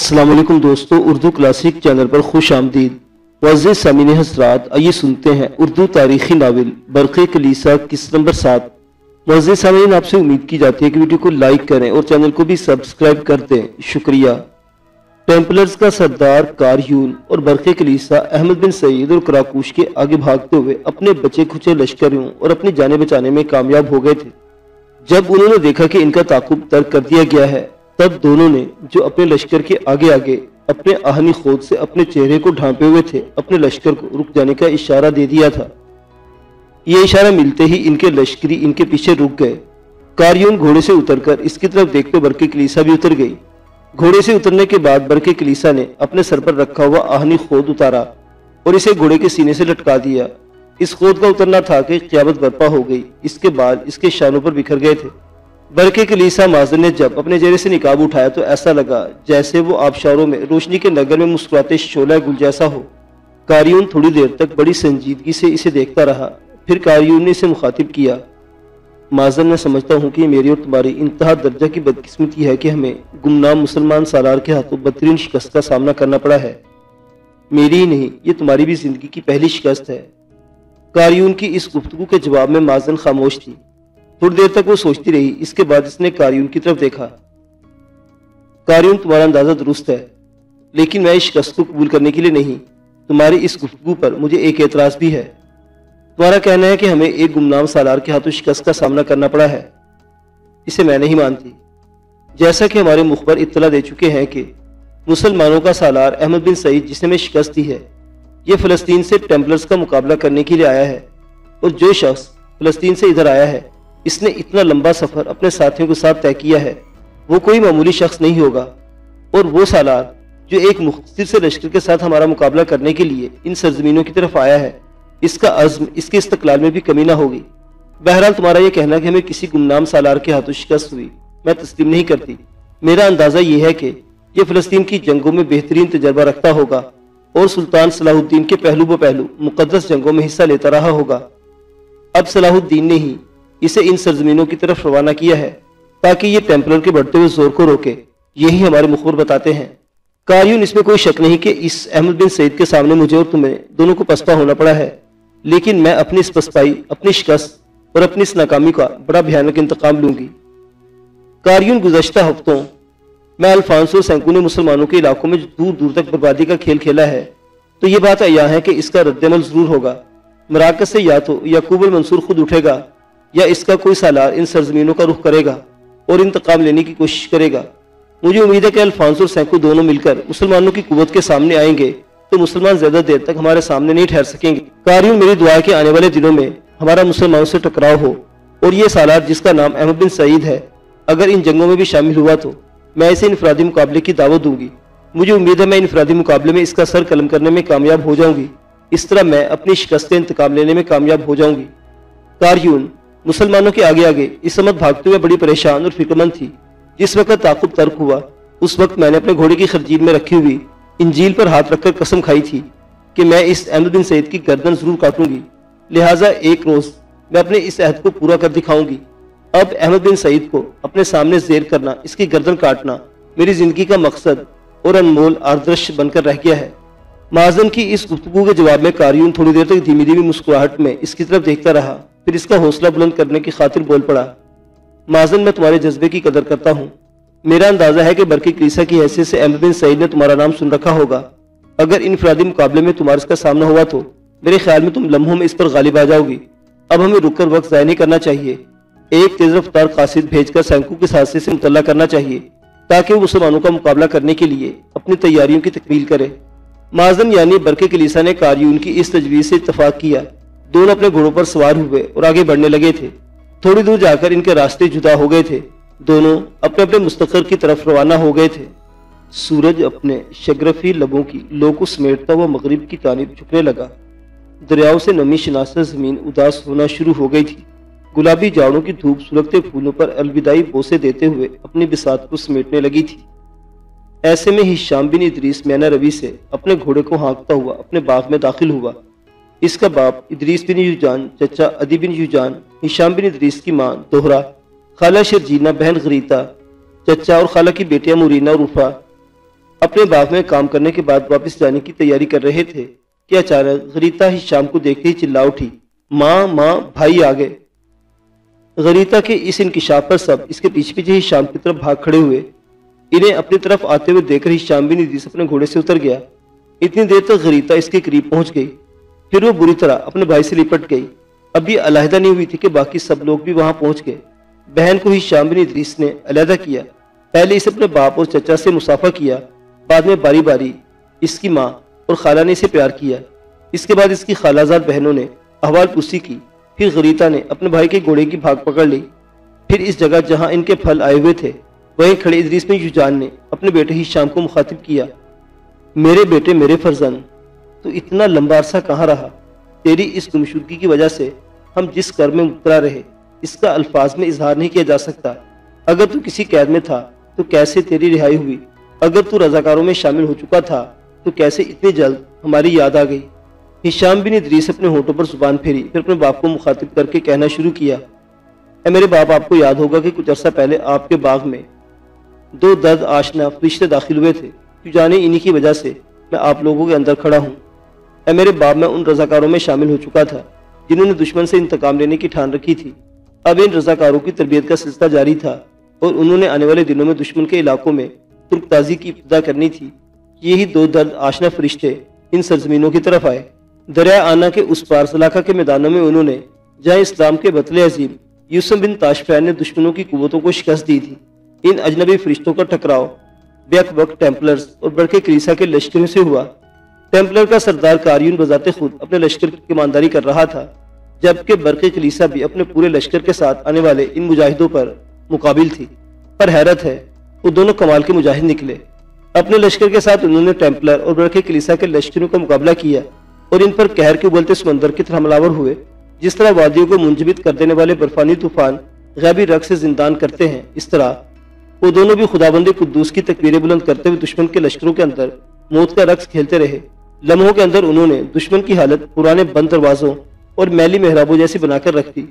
السلام علیکم دوستو، اردو کلاسک چینل پر خوش آمدید۔ معزز سامعین حضرات، آئیے سنتے ہیں اردو تاریخی ناول برق کلیسا قسط نمبر 7۔ معزز سامعین، آپ سے امید کی جاتی ہے کہ ویڈیو کو لائک کریں اور چینل کو بھی سبسکرائب کر دیں، شکریہ۔ ٹیمپلرز کا سردار کاریون اور برق کلیسا احمد بن سعید اور کراکوش کے آگے بھاگتے ہوئے اپنے بچے کھچے لشکریوں اور اپنی جانیں بچانے میں کامیاب ہو گئے تھے۔ جب انہوں نے دیکھا کہ ان کا تعاقب ترک کر دیا گیا ہے، تب دونوں نے جو اپنے لشکر کے آگے آگے اپنے آہنی خود سے اپنے چہرے کو ڈھانپے ہوئے تھے، اپنے لشکر کو رک جانے کا اشارہ دے دیا تھا۔ یہ اشارہ ملتے ہی ان کے لشکری ان کے پیچھے رک گئے۔ کاریون گھوڑے سے اتر کر اس کی طرف دیکھتے برق کلیسا بھی اتر گئی۔ گھوڑے سے اترنے کے بعد برق کلیسا نے اپنے سر پر رکھا ہوا آہنی خود اتارا اور اسے گھوڑے کے سینے سے لٹکا دیا۔ اس خود کا اترنا تھا کہ قیامت برپا ہو گئی۔ اس کے بال اس کے شانوں پر بکھر گئے تھے۔ برق کلیسا مازن نے جب اپنے چہرے سے نقاب اٹھایا تو ایسا لگا جیسے وہ آبشاروں میں روشنی کے نگر میں مسکراتے شعلہ گل جیسا ہو۔ کاریون تھوڑی دیر تک بڑی سنجیدگی سے اسے دیکھتا رہا، پھر کاریون نے اسے مخاطب کیا۔ مازن، میں سمجھتا ہوں کہ میری اور تمہاری انتہا درجہ کی بدقسمتی ہے کہ ہمیں گمنام مسلمان سالار کے ہاتھوں بدترین شکست کا سامنا کرنا پڑا ہے۔ میری ہی نہیں، یہ تمہاری بھی زندگی کی پہلی شکست ہے۔ کاریون کی اس گفتگو کے جواب میں مازن خاموش تھی۔ تھوڑی دیر تک وہ سوچتی رہی۔ اس کے بعد اس نے کاریون کی طرف دیکھا۔ کاریون، تمہارا اندازہ درست ہے، لیکن میں اس شکست کو قبول کرنے کے لیے نہیں۔ تمہاری اس گفتگو پر مجھے ایک اعتراض بھی ہے۔ تمہارا کہنا ہے کہ ہمیں ایک گمنام سالار کے ہاتھوں شکست کا سامنا کرنا پڑا ہے۔ اسے میں نہیں مانتی۔ جیسا کہ ہمارے مخبر اطلاع دے چکے ہیں کہ مسلمانوں کا سالار احمد بن سعید، جس نے ہمیں شکست دی ہے، یہ فلسطین سے ٹیمپلرز کا مقابلہ کرنے کے لیے آیا ہے، اور جو شخص فلسطین سے ادھر آیا ہے، اس نے اتنا لمبا سفر اپنے ساتھیوں کے ساتھ طے کیا ہے، وہ کوئی معمولی شخص نہیں ہوگا۔ اور وہ سالار جو ایک مختصر سے لشکر کے ساتھ ہمارا مقابلہ کرنے کے لیے ان سرزمینوں کی طرف آیا ہے، اس کا عزم، اس کے استقلال میں بھی کمی نہ ہوگی۔ بہرحال تمہارا یہ کہنا کہ ہمیں کسی گمنام سالار کے ہاتھوں شکست ہوئی، میں تسلیم نہیں کرتی۔ میرا اندازہ یہ ہے کہ یہ فلسطین کی جنگوں میں بہترین تجربہ رکھتا ہوگا اور سلطان صلاح الدین کے پہلو بہ پہلو مقدس جنگوں میں حصہ لیتا رہا ہوگا۔ اب صلاح الدین نے ہی اسے ان سرزمینوں کی طرف روانہ کیا ہے تاکہ یہ ٹیمپلر کے بڑھتے ہوئے زور کو روکے، یہی ہمارے مخبر بتاتے ہیں۔ کاریون، اس میں کوئی شک نہیں کہ اس احمد بن سعید کے سامنے مجھے اور تمہیں دونوں کو پسپا ہونا پڑا ہے، لیکن میں اپنی اس پسپائی، اپنی شکست اور اپنی اس ناکامی کا بڑا بھیانک انتقام لوں گی۔ کاریون، گزشتہ ہفتوں میں الفانسو اور سینکو نے مسلمانوں کے علاقوں میں دور دور تک بربادی کا کھیل کھیلا ہے، تو یہ بات عیاں ہے کہ اس کا رد عمل ضرور ہوگا۔ مراکز سے یا تو یعقوب المنصور خود اٹھے گا یا اس کا کوئی سالار ان سرزمینوں کا رخ کرے گا اور انتقام لینے کی کوشش کرے گا۔ مجھے امید ہے کہ الفانسو اور سینکو دونوں مل کر مسلمانوں کی قوت کے سامنے آئیں گے تو مسلمان زیادہ دیر تک ہمارے سامنے نہیں ٹھہر سکیں گے۔ کاریون، میری دعا ہے کہ آنے والے دنوں میں ہمارا مسلمانوں سے ٹکراؤ ہو، اور یہ سالار جس کا نام احمد بن سعید ہے، اگر ان جنگوں میں بھی شامل ہوا تو میں اسے انفرادی مقابلے کی دعوت دوں گی۔ مجھے امید ہے میں انفرادی مقابلے میں اس کا سر قلم کرنے میں کامیاب ہو جاؤں گی۔ اس طرح میں اپنی شکست سے انتقام لینے میں کامیاب ہو جاؤں گی۔ کاریون مسلمانوں کے آگے آگے اس سمت بھاگتے ہوئے بڑی پریشان اور فکرمند تھی۔ جس وقت تعاقب ترک ہوا، اس وقت میں نے اپنے گھوڑے کی خرجیل میں رکھی ہوئی انجیل پر ہاتھ رکھ کر قسم کھائی تھی کہ میں اس احمد بن سعید کی گردن ضرور کاٹوں گی، لہٰذا ایک روز میں اپنے اس عہد کو پورا کر دکھاؤں گی۔ اب احمد بن سعید کو اپنے سامنے زیر کرنا، اس کی گردن کاٹنا میری زندگی کا مقصد اور انمول آدرش بن کر رہ گیا ہے۔ مازن کی اس گفتگو کے جواب میں کاریون تھوڑی دیر تک دھیمی دھیمی مسکراہٹ میں اس کی طرف دیکھتا رہا، پھر اس کا حوصلہ بلند کرنے کی خاطر بول پڑا۔ مازن، میں تمہارے جذبے کی قدر کرتا ہوں۔ میرا اندازہ ہے کہ برق کلیسا کی حیثیت سے احمد بن سعید نے تمہارا نام سن رکھا ہوگا۔ اگر انفرادی مقابلے میں تمہارے اس کا سامنا ہوا تو میرے خیال میں تم لمحوں میں اس پر غالب آ جاؤ گی۔ اب ہمیں رک کر وقت ضائع نہیں کرنا چاہیے۔ ایک تیز رفتار قاصد بھیج کر سینکو کے حادثے سے مطلع کرنا چاہیے تاکہ وہ مسلمانوں کا مقابلہ کرنے کے لیے اپنی تیاریوں کی تکمیل کرے۔ مازن یعنی برق کلیسا نے کاریون کی اس تجویز سے اتفاق کیا۔ دونوں اپنے گھوڑوں پر سوار ہوئے اور آگے بڑھنے لگے تھے۔ تھوڑی دور جا کر ان کے راستے جدا ہو گئے تھے۔ دونوں اپنے اپنے مستقر کی طرف روانہ ہو گئے تھے۔ سورج اپنے شگرفی لبوں کی لو کو سمیٹتا ہوا مغرب کی جانب جھکنے لگا۔ دریاؤں سے نمی شناسہ زمین اداس ہونا شروع ہو گئی تھی۔ گلابی جاڑوں کی دھوپ سلگتے پھولوں پر الوداعی بوسے دیتے ہوئے اپنی بساط کو سمیٹنے لگی تھی۔ ایسے میں ہشام بن ادریس مینا روی سے اپنے گھوڑے کو ہانکتا ہوا اپنے باغ میں داخل ہوا۔ اس کا باپ ادریس بن یوجان، چچا عدی بن یوجان، ہشام بن ادریس کی ماں دوہرا، خالہ شرجینا، بہن غریتا، چچا اور خالہ کی بیٹیاں مورینا اور رفا، اپنے باغ میں کام کرنے کے بعد واپس جانے کی تیاری کر رہے تھے کہ اچانک غریتا ہشام کو دیکھتے ہی چلا اٹھی، ماں ماں، بھائی آ گئے۔ غریتا کے اس انکشاف پر سب اس کے پیچھے پیچھے ہشام کی طرف بھاگ کھڑے ہوئے۔ انہیں اپنی طرف آتے ہوئے دیکھ کر ہشام بن ادریس اپنے گھوڑے سے اتر گیا۔ اتنی دیر تک غریتا اس کے قریب پہنچ گئی، پھر وہ بری طرح اپنے بھائی سے لپٹ گئی۔ ابھی علیحدہ نہیں ہوئی تھی کہ باقی سب لوگ بھی وہاں پہنچ گئے۔ بہن کو ہشام بن ادریس نے علیحدہ کیا۔ پہلے اسے اپنے باپ اور چچا سے مصافحہ کیا، بعد میں باری باری اس کی ماں اور خالہ نے اسے پیار کیا۔ اس کے بعد اس کی خالہ زاد بہنوں نے احوال پرسی کی۔ پھر غریتا نے اپنے بھائی کے گھوڑے کی بھاگ پکڑ لی۔ پھر اس جگہ جہاں ان کے پھل آئے ہوئے تھے وہیں کھڑے ادریس بن یوجان نے اپنے بیٹے ہشام کو مخاطب کیا، میرے بیٹے، میرے فرزند، تو اتنا لمبا عرصہ کہاں رہا؟ تیری اس گمشدگی کی وجہ سے ہم جس کر میں مبتلا رہے اس کا الفاظ میں اظہار نہیں کیا جا سکتا۔ اگر تو کسی قید میں تھا تو کیسے تیری رہائی ہوئی؟ اگر تو رضاکاروں میں شامل ہو چکا تھا تو کیسے اتنی جلد ہماری یاد آ گئی؟ ہشام بن ادریس اپنے ہونٹوں پر زبان پھیری، پھر اپنے باپ کو مخاطب کر کے کہنا شروع کیا، اے میرے باپ، آپ کو یاد ہوگا کہ کچھ عرصہ پہلے آپ کے باغ میں دو درد آشنا فرشتے داخل ہوئے تھے، تو جانے انہی کی وجہ سے میں آپ لوگوں کے اندر کھڑا ہوں۔ اے میرے باپ، میں ان رضاکاروں میں شامل ہو چکا تھا جنہوں نے دشمن سے انتقام لینے کی ٹھان رکھی تھی۔ اب ان رضاکاروں کی تربیت کا سلسلہ جاری تھا اور انہوں نے آنے والے دنوں میں دشمن کے علاقوں میں ترک تازی کی ابتدا کرنی تھی۔ یہی دو درد آشنا فرشتے ان سرزمینوں کی طرف آئے۔ دریا آنا کے اس پار سلاخہ کے میدانوں میں انہوں نے، جہاں اسلام کے بطل عظیم یوسف بن تاشفین نے دشمنوں کی قوتوں کو شکست دی تھی، ان اجنبی فرشتوں کا ٹکراؤ بیک وقت ٹیمپلرز اور بڑکے کلیسا کے لشکروں سے ہوا۔ ٹیمپلر کا سردار کاریون بذات خود اپنے لشکر کی کمانداری کر رہا تھا، جبکہ برقی کلیسا بھی اپنے پورے لشکر کے ساتھ آنے والے ان مجاہدوں پر مقابل تھی۔ پر حیرت ہے، وہ دونوں کمال کے مجاہد نکلے۔ اپنے لشکر کے ساتھ انہوں نے ٹیمپلر اور برقی کلیسا کے لشکروں کا مقابلہ کیا اور ان پر قہر کے ابلتے سمندر کی طرح حملہ آور ہوئے۔ جس طرح وادیوں کو منجمد کر دینے والے برفانی طوفان غیبی رقص سے زندان کرتے ہیں، اس طرح وہ دونوں بھی خداوند قدوس کی تکبیریں بلند کرتے ہوئے دشمن کے لشکروں کے اندر موت کا رقص کھیلتے رہے۔ لمحوں کے اندر انہوں نے دشمن کی حالت پرانے بند دروازوں اور میلی محرابوں جیسی بنا کر رکھ دی۔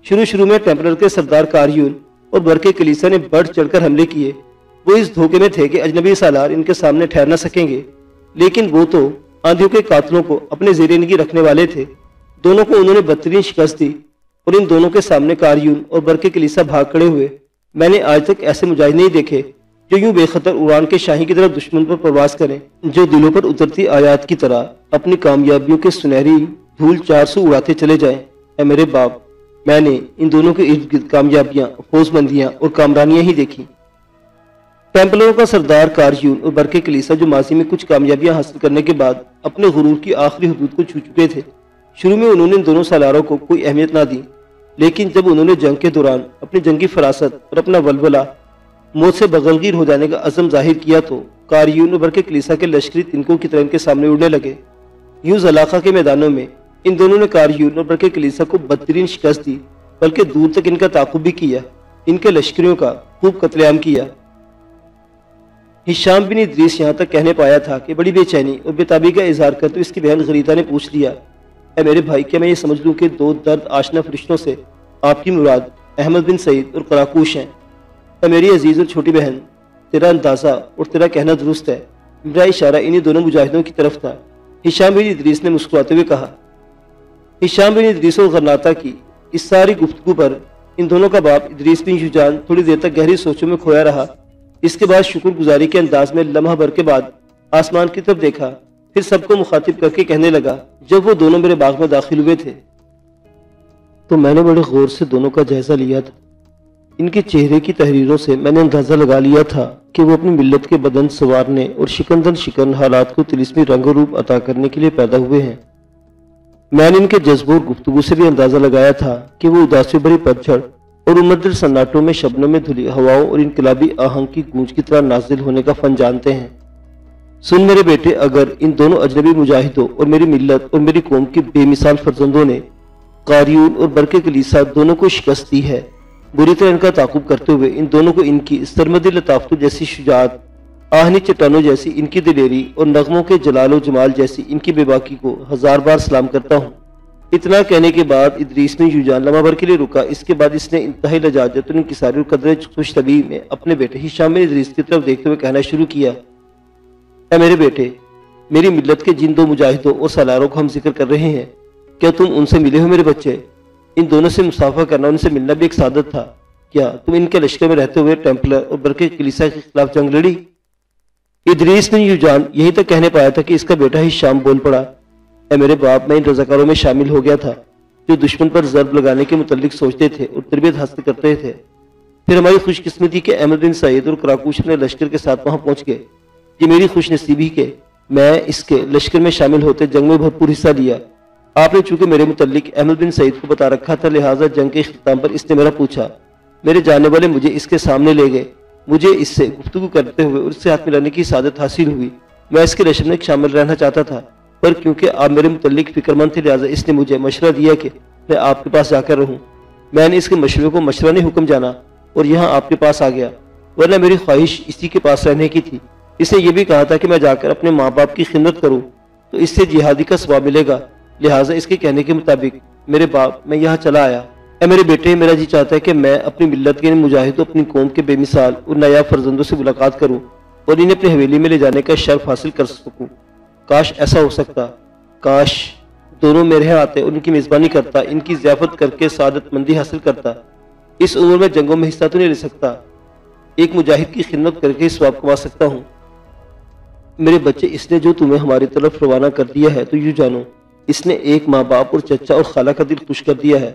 شروع میں ٹیمپلر کے سردار کاریون اور برقے کلیسا نے بڑھ چڑھ کر حملے کیے۔ وہ اس دھوکے میں تھے کہ اجنبی سالار ان کے سامنے ٹھہر نہ سکیں گے، لیکن وہ تو آندھیوں کے قاتلوں کو اپنے زیر نگی رکھنے والے تھے۔ دونوں کو انہوں نے بدترین شکست دی اور ان دونوں کے سامنے کاریون اور برقے کلیسا بھاگ کھڑے ہوئے۔ میں نے آج تک ایسے مجاہد نہیں دیکھے جو یوں بے خطر اڑان کے شاہی کی طرف دشمن پر پرواز کریں، جو دلوں پر اترتی آیات کی طرح اپنی کامیابیوں کے سنہری دھول چار سو اڑاتے چلے جائیں۔ اے میرے باپ، میں نے ان دونوں کے ارد گرد کامیابیاں، فوج بندیاں اور کامرانیاں ہی دیکھی۔ ٹیمپلروں کا سردار کاریون اور برقے کلیسا جو ماضی میں کچھ کامیابیاں حاصل کرنے کے بعد اپنے غرور کی آخری حدود کو چھو چکے تھے، شروع میں انہوں نے ان دونوں سالاروں کو کوئی اہمیت نہ دی، لیکن جب انہوں نے جنگ کے دوران اپنی جنگی فراست اور اپنا ولولہ موت سے بغلگیر ہو جانے کا عزم ظاہر کیا تو کاریون اور برقے کلیسا کے لشکری تنکوں کی طرح ان کے سامنے اڑنے لگے۔ یوں زلاخہ کے میدانوں میں ان دونوں نے کاریون اور برقے کلیسا کو بدترین شکست دی، بلکہ دور تک ان کا تعاقب بھی کیا، ان کے لشکریوں کا خوب قتل عام کیا۔ ہشام بن ادریس یہاں تک کہنے پایا تھا کہ بڑی بے چینی اور بے تابی کا اظہار کرتے اس کی بہن غریتا نے پوچھ لیا، اے میرے بھائی، کیا میں یہ سمجھ لوں کہ دو درد آشنا فرشتوں سے آپ کی مراد احمد بن سعید اور قراقوش ہیں؟ اے میری عزیز اور چھوٹی بہن، تیرا اندازہ اور تیرا کہنا درست ہے۔ میرا اشارہ انہی دونوں مجاہدوں کی طرف تھا، ہشام بن ادریس نے مسکراتے ہوئے کہا۔ ہشام بن ادریس اور غرناطہ کی اس ساری گفتگو پر ان دونوں کا باپ ادریس بن یوجان تھوڑی دیر تک گہری سوچوں میں کھویا رہا۔ اس کے بعد شکر گزاری کے انداز میں لمحہ بھر کے بعد آسمان کی طرف دیکھا، پھر سب کو مخاطب کر کے کہنے لگا، جب وہ دونوں میرے باغ میں داخل ہوئے تھے تو میں نے بڑے غور سے دونوں کا جائزہ لیا تھا۔ ان کے چہرے کی تحریروں سے میں نے اندازہ لگا لیا تھا کہ وہ اپنی ملت کے بدن سنوارنے اور شکن شکن حالات کو طلسمی رنگ و روپ عطا کرنے کے لیے پیدا ہوئے ہیں۔ میں نے ان کے جذبوں اور گفتگو سے بھی اندازہ لگایا تھا کہ وہ اداسی بھری پتجھڑ اور امدر سناٹوں میں شبنم میں دھلی ہواؤں اور انقلابی آہنگ کی گونج کی طرح نازل ہونے کا فن جانتے ہیں۔ سن میرے بیٹے، اگر ان دونوں اجنبی مجاہدوں اور میری ملت اور میری قوم کی بے مثال فرزندوں نے قاریون اور برقے کلیسا دونوں کو شکست دی ہے، بری طرح ان کا تعاقب کرتے ہوئے ان دونوں کو ان کی سرمدی لطافتوں جیسی شجاعت، آہنی چٹانوں جیسی ان کی دلیری اور نغموں کے جلال و جمال جیسی ان کی بے باکی کو ہزار بار سلام کرتا ہوں۔ اتنا کہنے کے بعد ادریس بن یوجان لمحہ بھر کے لیے رکا۔ اس کے بعد اس نے انتہائی لجاجت اور انکساری اور قدر خوش طبیعی میں اپنے بیٹے ہشام بن ادریس کی طرف دیکھتے ہوئے کہنا شروع کیا، اے میرے بیٹے، میری ملت کے جن دو مجاہدوں اور سالاروں کو ہم ذکر کر رہے ہیں، کیا تم ان سے ملے ہو میرے بچے؟ ان دونوں سے مصافحہ کرنا، ان سے ملنا بھی ایک سعادت تھا۔ کیا تم ان کے لشکر میں رہتے ہوئے ٹیمپلر اور برقع کلیسا کے خلاف جنگ لڑی؟ ادریس بن یوجان یہی تک کہنے پایا تھا کہ اس کا بیٹا ہشام بول پڑا، اے میرے باپ، میں ان رضاکاروں میں شامل ہو گیا تھا جو دشمن پر ضرب لگانے کے متعلق سوچتے تھے اور تربیت حاصل کرتے تھے۔ پھر ہماری خوش قسمتی کہ احمد بن سعید اور کراکوش اپنے لشکر کے ساتھ وہاں پہنچ گئے۔ یہ میری خوش نصیبی کہ میں اس کے لشکر میں شامل ہوتے جنگ میں بھرپور حصہ لیا۔ آپ نے چونکہ میرے متعلق احمد بن سعید کو بتا رکھا تھا، لہٰذا جنگ کے اختتام پر اس نے میرا پوچھا۔ میرے جاننے والے مجھے اس کے سامنے لے گئے، مجھے اس سے گفتگو کرتے ہوئے اور اس سے ہاتھ ملانے کی سعادت حاصل ہوئی۔ میں اس کے لشکر میں شامل رہنا چاہتا تھا، پر کیونکہ آپ میرے متعلق فکر مند تھے، لہٰذا اس نے مجھے مشورہ دیا کہ میں آپ کے پاس جا کر رہوں۔ میں نے اس کے مشورے کو مشورہ نہیں حکم جانا اور یہاں آپ کے پاس آ گیا، ورنہ میری خواہش اسی کے پاس رہنے کی تھی۔ اس نے یہ بھی کہا تھا کہ میں جا کر اپنے ماں باپ کی خدمت کروں تو اس سے جہادی کا ثواب ملے گا، لہٰذا اس کے کہنے کے مطابق میرے باپ میں یہاں چلا آیا۔ اے میرے بیٹے، میرا جی چاہتا ہے کہ میں اپنی ملت کے ان مجاہدوں، اپنی قوم کے بے مثال اور نایاب فرزندوں سے ملاقات کروں اور انہیں اپنی حویلی میں لے جانے کا شرف حاصل کر سکوں۔ کاش ایسا ہو سکتا، کاش دونوں میرے یہاں آتے اور ان کی میزبانی کرتا، ان کی ضیافت کر کے سعادت مندی حاصل کرتا۔ اس عمر میں جنگوں میں حصہ تو نہیں لے سکتا، ایک مجاہد کی خدمت کر کے ثواب کما سکتا ہوں۔ میرے بچے، اس نے جو تمہیں ہماری طرف روانہ کر دیا ہے تو یوں جانو، اس نے ایک ماں باپ اور چچا اور خالہ کا دل خوش کر دیا ہے۔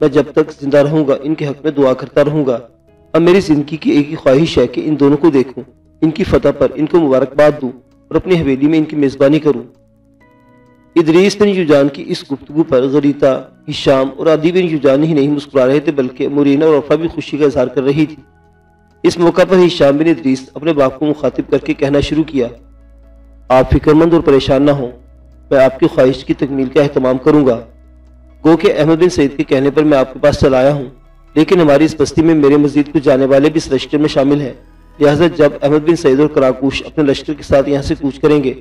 میں جب تک زندہ رہوں گا ان کے حق میں دعا کرتا رہوں گا۔ اب میری زندگی کی ایک ہی خواہش ہے کہ ان دونوں کو دیکھوں، ان کی فتح پر ان کو مبارکباد دوں اور اپنی حویلی میں ان کی میزبانی کروں۔ ادریس بن یوجان کی اس گفتگو پر غریتا، ہشام اور عدی بن یوجان ہی نہیں مسکرا رہے تھے، بلکہ مورینہ اور عفا بھی خوشی کا اظہار کر رہی تھی۔ اس موقع پر ہشام بن ادریس اپنے باپ کو مخاطب کر کے کہنا شروع کیا، آپ فکر مند اور پریشان نہ ہوں، میں آپ کی خواہش کی تکمیل کا اہتمام کروں گا۔ گو کہ احمد بن سعید کے کہنے پر میں آپ کے پاس چلا آیا ہوں، لیکن ہماری اس بستی میں میرے مزید کچھ جانے والے بھی اس لشکر میں شامل ہیں، لہٰذا جب احمد بن سعید اور کراکوش اپنے لشکر کے ساتھ یہاں سے کوچ کریں گے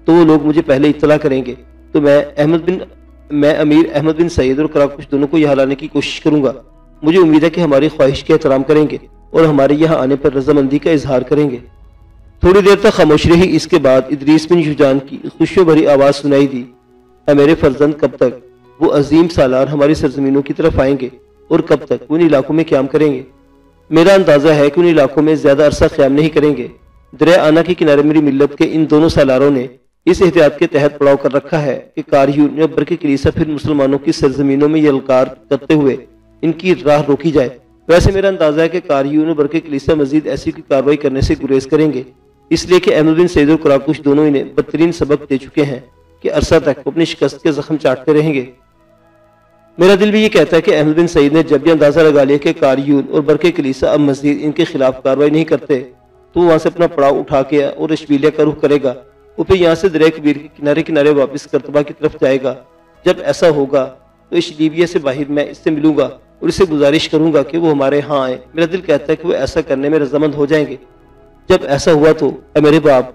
تو وہ لوگ مجھے پہلے اطلاع کریں گے، تو میں امیر احمد بن سعید اور کراکوش دونوں کو یہاں لانے کی کوشش کروں گا۔ مجھے امید ہے کہ ہماری خواہش کا احترام کریں گے اور ہمارے یہاں آنے پر رضامندی کا اظہار کریں گے۔ تھوڑی دیر تک خاموش رہی، اس کے بعد ادریس بن یوجان کی خوشیوں بھری آواز سنائی دی، اے میرے فرزند، کب تک وہ عظیم سالار ہماری سرزمینوں کی طرف آئیں گے اور کب تک وہ ان علاقوں میں قیام کریں گے؟ میرا اندازہ ہے کہ ان علاقوں میں زیادہ عرصہ قیام نہیں کریں گے۔ دریا آنا کے کنارے میری ملت کے ان دونوں سالاروں نے اس احتیاط کے تحت پڑاؤ کر رکھا ہے کہ کاریون یا برقع کلیسا پھر مسلمانوں کی سرزمینوں میں یلغار کرتے ہوئے ان کی راہ روکی جائے۔ ویسے میرا اندازہ ہے کہ کاریون اور برقع کلیسا مزید ایسی کوئی کارروائی کرنے سے گریز کریں گے، اس لیے کہ احمد بن سعید اور کراکوش دونوں انہیں بدترین سبق دے چکے ہیں کہ عرصہ تک وہ اپنی شکست کے زخم چاٹتے رہیں گے۔ میرا دل بھی یہ کہتا ہے کہ احمد بن سعید نے جب یہ اندازہ لگا لیا کہ کاریون اور برقع کلیسا اب مزید ان کے خلاف کارروائی نہیں کرتے تو وہ وہاں سے اپنا پڑاؤ اٹھا کے اور اشبیلیہ کا رخ کرے گا، وہ پھر یہاں سے دریائے کبیر کے کنارے واپس کرتبہ کی طرف جائے گا۔ جب ایسا ہوگا تو اشبیلیہ سے باہر میں اس سے ملوں گا اور اسے گزارش کروں گا کہ وہ ہمارے ہاں آئے۔ میرا دل کہتا ہے کہ وہ ایسا کرنے میں رضامند ہو جائیں گے۔ جب ایسا ہوا تو اے میرے باپ،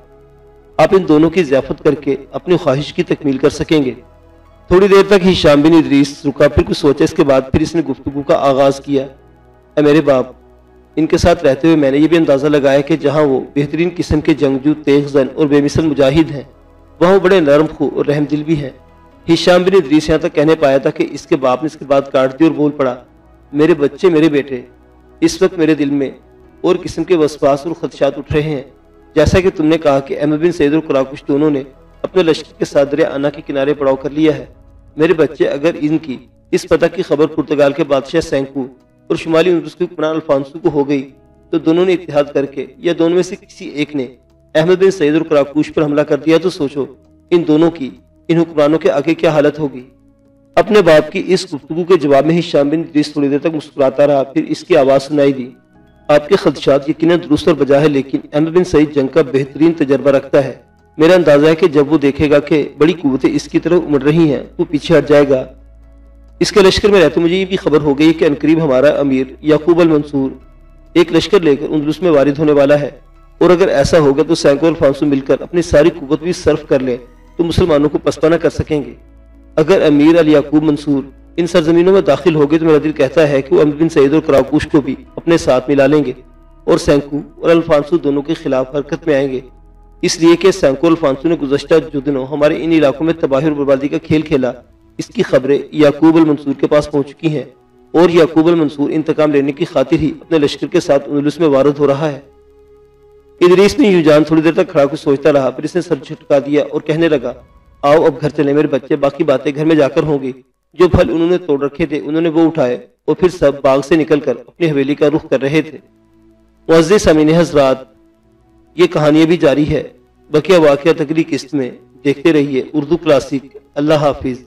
آپ ان دونوں کی ضیافت کر کے اپنی خواہش کی تکمیل کر سکیں گے۔ تھوڑی دیر تک ہشام بن ادریس رکا، پھر کچھ سوچا، اس کے بعد پھر اس نے گفتگو کا آغاز کیا، اے میرے باپ، ان کے ساتھ رہتے ہوئے میں نے یہ بھی اندازہ لگایا کہ جہاں وہ بہترین قسم کے جنگجو، تیغ زن اور بے مثل مجاہد ہیں، وہاں وہ بڑے نرم خو اور رحم دل بھی ہیں۔ ہشام بن ادریس یہاں تک کہنے پایا تھا کہ اس کے باپ نے اس کے بعد کاٹ دی اور بول پڑا، میرے بچے، میرے بیٹے، اس وقت میرے دل میں اور قسم کے وسواس اور خدشات اٹھ رہے ہیں۔ جیسا کہ تم نے کہا کہ احمد بن سعید اور کراکوش دونوں نے اپنے لشکر کے ساتھ دریا آنا کے کنارے پڑاؤ کر لیا ہے۔ میرے بچے، اگر ان کی اس فتح کی خبر پرتگال کے بادشاہ سینکو اور شمالی اندلس کے حکمران الفانسو کو ہو گئی تو دونوں نے اتحاد کر کے یا دونوں میں سے کسی ایک نے احمد بن سعید اور کراکوش پر حملہ کر دیا تو سوچو ان دونوں کی، ان حکمرانوں کے آگے کیا حالت ہوگی۔ اپنے باپ کی اس گفتگو کے جواب میں ہشام بن ادریس تھوڑی دیر تک مسکراتا رہا، پھر اس کی آواز سنائی دی، آپ کے خدشات یقیناً درست اور بجا ہے، لیکن احمد بن سعید جنگ کا بہترین تجربہ رکھتا ہے۔ میرا اندازہ ہے کہ جب وہ دیکھے گا کہ بڑی قوتیں اس کی طرف امڑ رہی ہیں تو پیچھے ہٹ جائے گا۔ اس کے لشکر میں رہتے مجھے یہ بھی خبر ہو گئی کہ عنقریب ہمارا امیر یعقوب المنصور ایک لشکر لے کر اندلس میں وارد ہونے والا ہے، اور اگر ایسا ہوگا تو سینکو اور الفانسو مل کر اپنی ساری قوت بھی صرف کر لیں تو مسلمانوں کو پسپا نہ کر سکیں گے۔ اگر امیر علی یعقوب منصور ان سرزمینوں میں داخل ہو گئے تو میرا دل کہتا ہے کہ وہ احمد بن سعید اور کراکوش کو بھی اپنے ساتھ ملا لیں گے اور سینکو اور الفانسو دونوں کے خلاف حرکت میں آئیں گے۔ اس لیے کہ سینکڑوں الفانسوں نے گزشتہ جو دنوں ہمارے ان علاقوں میں تباہی اور بربادی کا کھیل کھیلا، اس کی خبریں یعقوب المنصور کے پاس پہنچ چکی ہیں، اور یعقوب المنصور انتقام لینے کی خاطر ہی اپنے لشکر کے ساتھ اندلس میں وارد ہو رہا ہے۔ ادریس نے یوں جان تھوڑی دیر تک کھڑا کر سوچتا رہا، پھر اس نے سر جھٹکا دیا اور کہنے لگا، آؤ اب گھر چلیں میرے بچے، باقی باتیں گھر میں جا کر ہوں گی۔ جو پھل انہوں نے توڑ رکھے تھے انہوں نے وہ اٹھائے اور پھر سب باغ سے نکل کر اپنی حویلی کا رخ کر رہے تھے۔ معزز سامعین حضرات، یہ کہانی بھی جاری ہے، بقیہ واقعات اگلی قسط میں دیکھتے رہیے اردو کلاسک۔ اللہ حافظ۔